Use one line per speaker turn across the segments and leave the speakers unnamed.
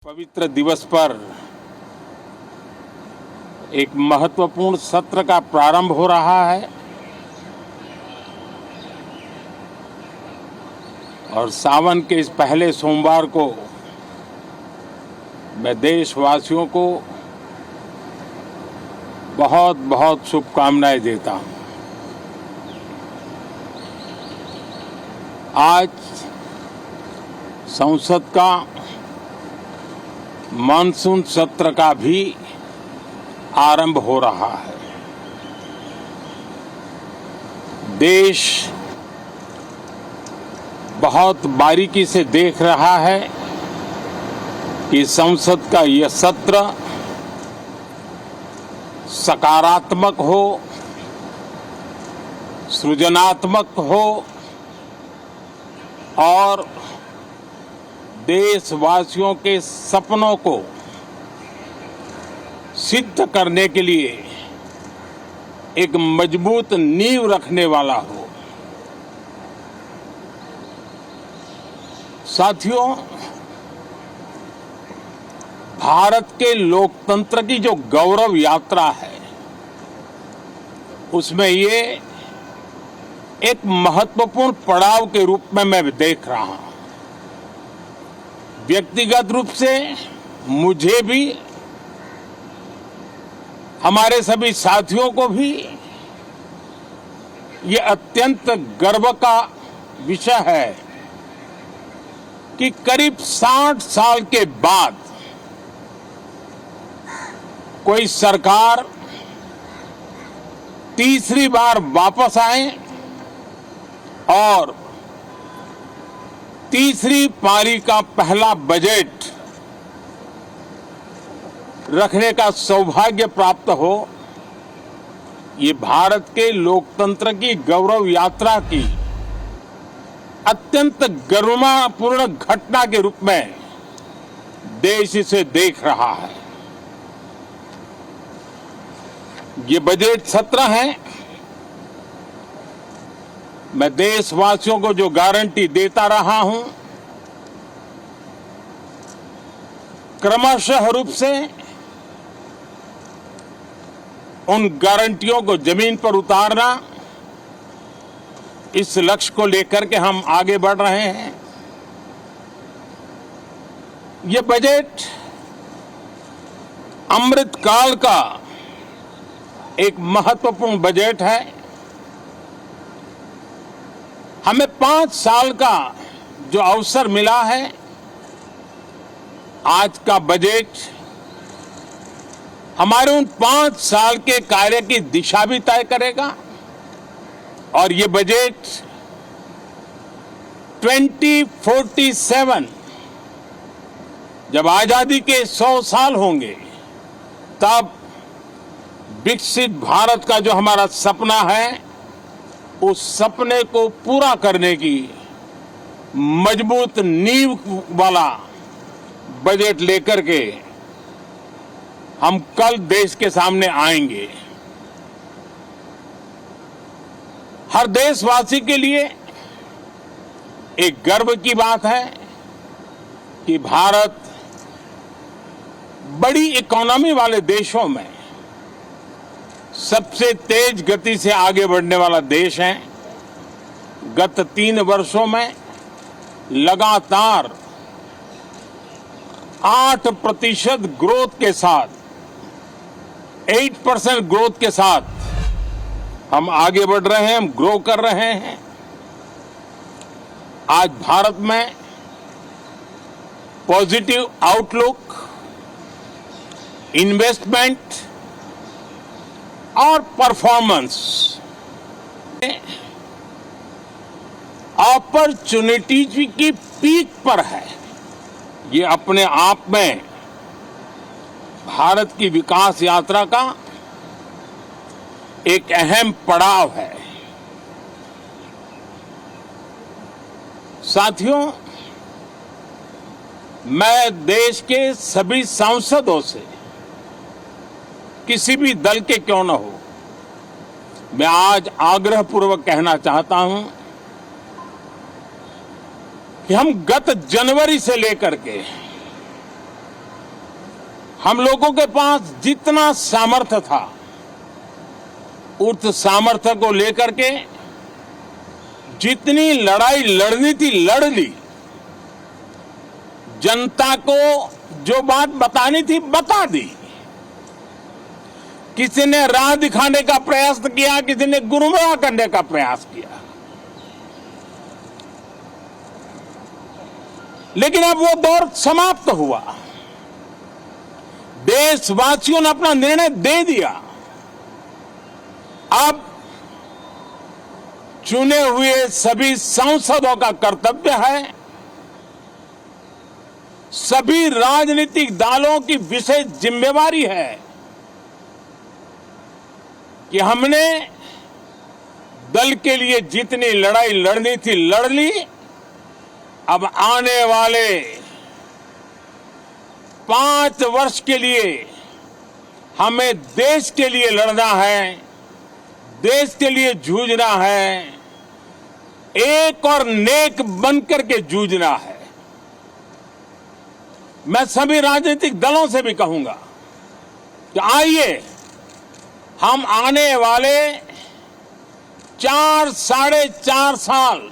पवित्र दिवस पर एक महत्वपूर्ण सत्र का प्रारंभ हो रहा है और सावन के इस पहले सोमवार को मैं देशवासियों को बहुत बहुत शुभकामनाएं देता हूं। आज संसद का मानसून सत्र का भी आरंभ हो रहा है। देश बहुत बारीकी से देख रहा है कि संसद का यह सत्र सकारात्मक हो, सृजनात्मक हो और देशवासियों के सपनों को सिद्ध करने के लिए एक मजबूत नींव रखने वाला हो। साथियों, भारत के लोकतंत्र की जो गौरव यात्रा है उसमें ये एक महत्वपूर्ण पड़ाव के रूप में मैं देख रहा हूं। व्यक्तिगत रूप से मुझे भी, हमारे सभी साथियों को भी ये अत्यंत गर्व का विषय है कि करीब 60 साल के बाद कोई सरकार तीसरी बार वापस आए और तीसरी पारी का पहला बजट रखने का सौभाग्य प्राप्त हो। ये भारत के लोकतंत्र की गौरव यात्रा की अत्यंत गरिमापूर्ण घटना के रूप में देश इसे देख रहा है। ये बजट सत्र है। मैं देशवासियों को जो गारंटी देता रहा हूं, क्रमशः रूप से उन गारंटियों को जमीन पर उतारना, इस लक्ष्य को लेकर के हम आगे बढ़ रहे हैं। ये बजट अमृतकाल का एक महत्वपूर्ण बजट है। हमें 5 साल का जो अवसर मिला है, आज का बजट हमारे उन 5 साल के कार्य की दिशा भी तय करेगा और ये बजट 2047 जब आजादी के 100 साल होंगे तब विकसित भारत का जो हमारा सपना है, उस सपने को पूरा करने की मजबूत नींव वाला बजट लेकर के हम कल देश के सामने आएंगे। हर देशवासी के लिए एक गर्व की बात है कि भारत बड़ी इकोनॉमी वाले देशों में सबसे तेज गति से आगे बढ़ने वाला देश है। गत 3 वर्षों में लगातार 8% ग्रोथ के साथ, 8% ग्रोथ के साथ हम आगे बढ़ रहे हैं, हम ग्रो कर रहे हैं। आज भारत में पॉजिटिव आउटलुक, इन्वेस्टमेंट और परफॉर्मेंस, अपॉर्चुनिटीज की पीक पर है। ये अपने आप में भारत की विकास यात्रा का एक अहम पड़ाव है। साथियों, मैं देश के सभी सांसदों से, किसी भी दल के क्यों न हो, मैं आज आग्रहपूर्वक कहना चाहता हूं कि हम गत जनवरी से लेकर के हम लोगों के पास जितना सामर्थ्य था उस सामर्थ्य को लेकर के जितनी लड़ाई लड़नी थी लड़ ली। जनता को जो बात बतानी थी बता दी। किसी ने राह दिखाने का प्रयास किया, किसी ने गुमराह करने का प्रयास किया, लेकिन अब वो दौर समाप्त हुआ। देशवासियों ने अपना निर्णय दे दिया। अब चुने हुए सभी सांसदों का कर्तव्य है, सभी राजनीतिक दलों की विशेष जिम्मेवारी है कि हमने दल के लिए जितनी लड़ाई लड़नी थी लड़ ली। अब आने वाले 5 वर्ष के लिए हमें देश के लिए लड़ना है, देश के लिए जूझना है, एक और नेक बनकर के जूझना है। मैं सभी राजनीतिक दलों से भी कहूंगा कि आइए हम आने वाले 4 साढ़े 4 साल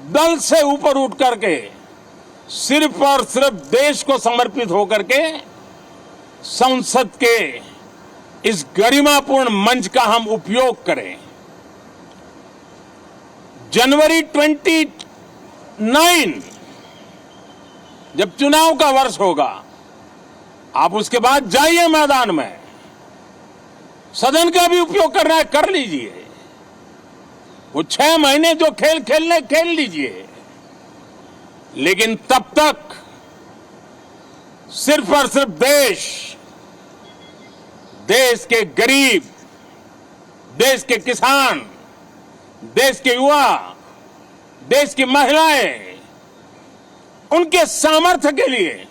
दल से ऊपर उठ करके सिर्फ और सिर्फ देश को समर्पित होकर के संसद के इस गरिमापूर्ण मंच का हम उपयोग करें। जनवरी 29 जब चुनाव का वर्ष होगा, आप उसके बाद जाइए मैदान में, सदन का भी उपयोग करना है कर लीजिए। वो 6 महीने जो खेल खेलने खेल लीजिए, लेकिन तब तक सिर्फ और सिर्फ देश के गरीब, देश के किसान, देश के युवा, देश की महिलाएं, उनके सामर्थ्य के लिए,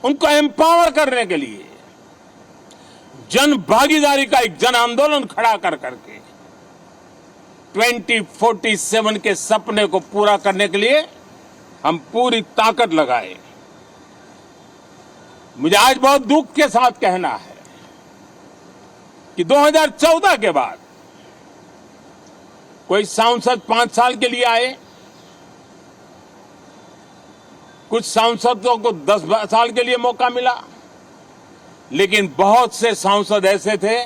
उनको एम्पावर करने के लिए जन भागीदारी का एक जन आंदोलन खड़ा कर करके 2047 के सपने को पूरा करने के लिए हम पूरी ताकत लगाए। मुझे आज बहुत दुख के साथ कहना है कि 2014 के बाद कोई सांसद 5 साल के लिए आए, कुछ सांसदों को 10 साल के लिए मौका मिला, लेकिन बहुत से सांसद ऐसे थे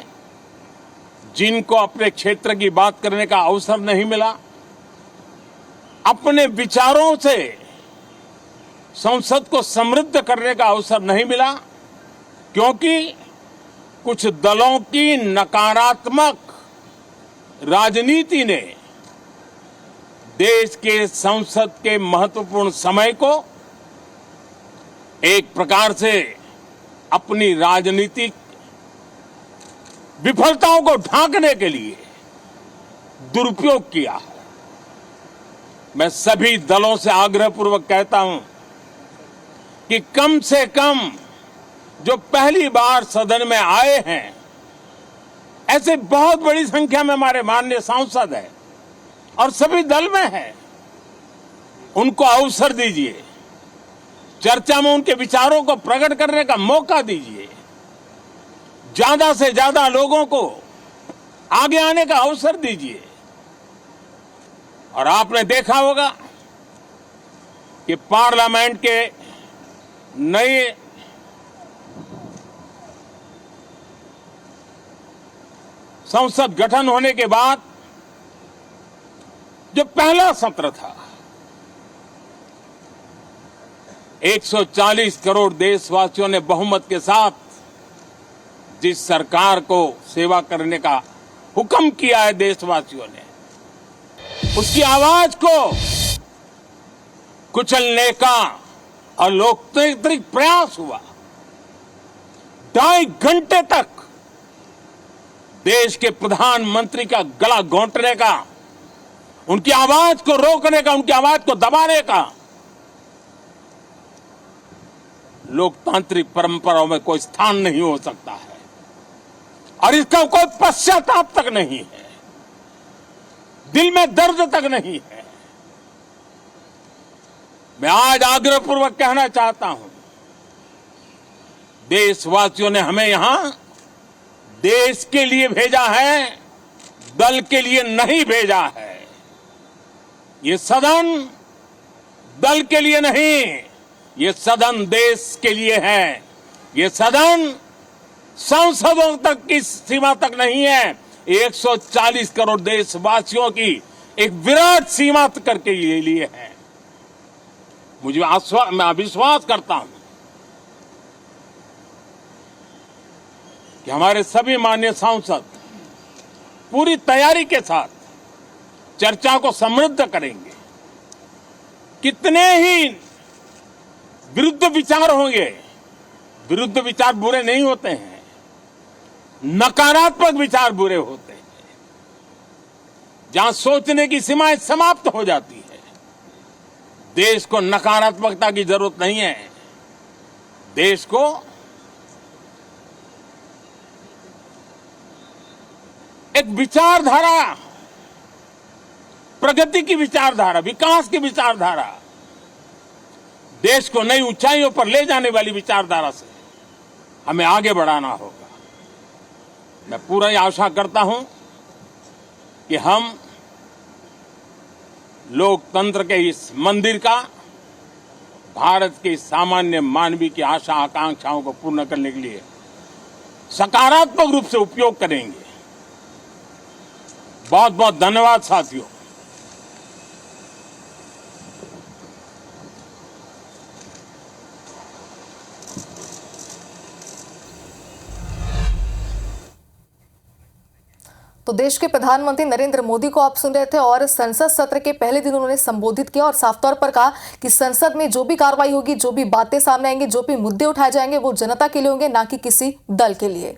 जिनको अपने क्षेत्र की बात करने का अवसर नहीं मिला, अपने विचारों से संसद को समृद्ध करने का अवसर नहीं मिला, क्योंकि कुछ दलों की नकारात्मक राजनीति ने देश के संसद के महत्वपूर्ण समय को एक प्रकार से अपनी राजनीतिक विफलताओं को ढांकने के लिए दुरुपयोग किया है। मैं सभी दलों से आग्रहपूर्वक कहता हूं कि कम से कम जो पहली बार सदन में आए हैं, ऐसे बहुत बड़ी संख्या में हमारे माननीय सांसद हैं और सभी दल में हैं, उनको अवसर दीजिए, चर्चा में उनके विचारों को प्रकट करने का मौका दीजिए, ज्यादा से ज्यादा लोगों को आगे आने का अवसर दीजिए। और आपने देखा होगा कि पार्लियामेंट के नए संसद गठन होने के बाद जो पहला सत्र था, 140 करोड़ देशवासियों ने बहुमत के साथ जिस सरकार को सेवा करने का हुक्म किया है देशवासियों ने, उसकी आवाज को कुचलने का अलोकतांत्रिक प्रयास हुआ। 2.5 घंटे तक देश के प्रधानमंत्री का गला घोंटने का, उनकी आवाज को रोकने का, उनकी आवाज को दबाने का लोकतांत्रिक परंपराओं में कोई स्थान नहीं हो सकता है और इसका कोई पश्चाताप तक नहीं है, दिल में दर्द तक नहीं है। मैं आज आग्रहपूर्वक कहना चाहता हूं देशवासियों ने हमें यहां देश के लिए भेजा है, दल के लिए नहीं भेजा है। ये सदन दल के लिए नहीं, ये सदन देश के लिए है। ये सदन सांसदों तक की सीमा तक नहीं है, 140 करोड़ देशवासियों की एक विराट सीमा करके ये लिए है। मैं विश्वास करता हूं कि हमारे सभी माननीय सांसद पूरी तैयारी के साथ चर्चा को समृद्ध करेंगे। कितने ही विरुद्ध विचार होंगे, विरुद्ध विचार बुरे नहीं होते हैं, नकारात्मक विचार बुरे होते हैं। जहां सोचने की सीमाएं समाप्त हो जाती है, देश को नकारात्मकता की जरूरत नहीं है। देश को एक विचारधारा, प्रगति की विचारधारा, विकास की विचारधारा, देश को नई ऊंचाइयों पर ले जाने वाली विचारधारा से हमें आगे बढ़ाना होगा। मैं पूरी आशा करता हूं कि हम लोकतंत्र के इस मंदिर का भारत के सामान्य मानवीय की आशा आकांक्षाओं को पूर्ण करने के लिए सकारात्मक रूप से उपयोग करेंगे। बहुत बहुत धन्यवाद साथियों।
तो देश के प्रधानमंत्री नरेंद्र मोदी को आप सुन रहे थे और संसद सत्र के पहले दिन उन्होंने संबोधित किया और साफ तौर पर कहा कि संसद में जो भी कार्रवाई होगी, जो भी बातें सामने आएंगी, जो भी मुद्दे उठाए जाएंगे वो जनता के लिए होंगे, ना कि किसी दल के लिए।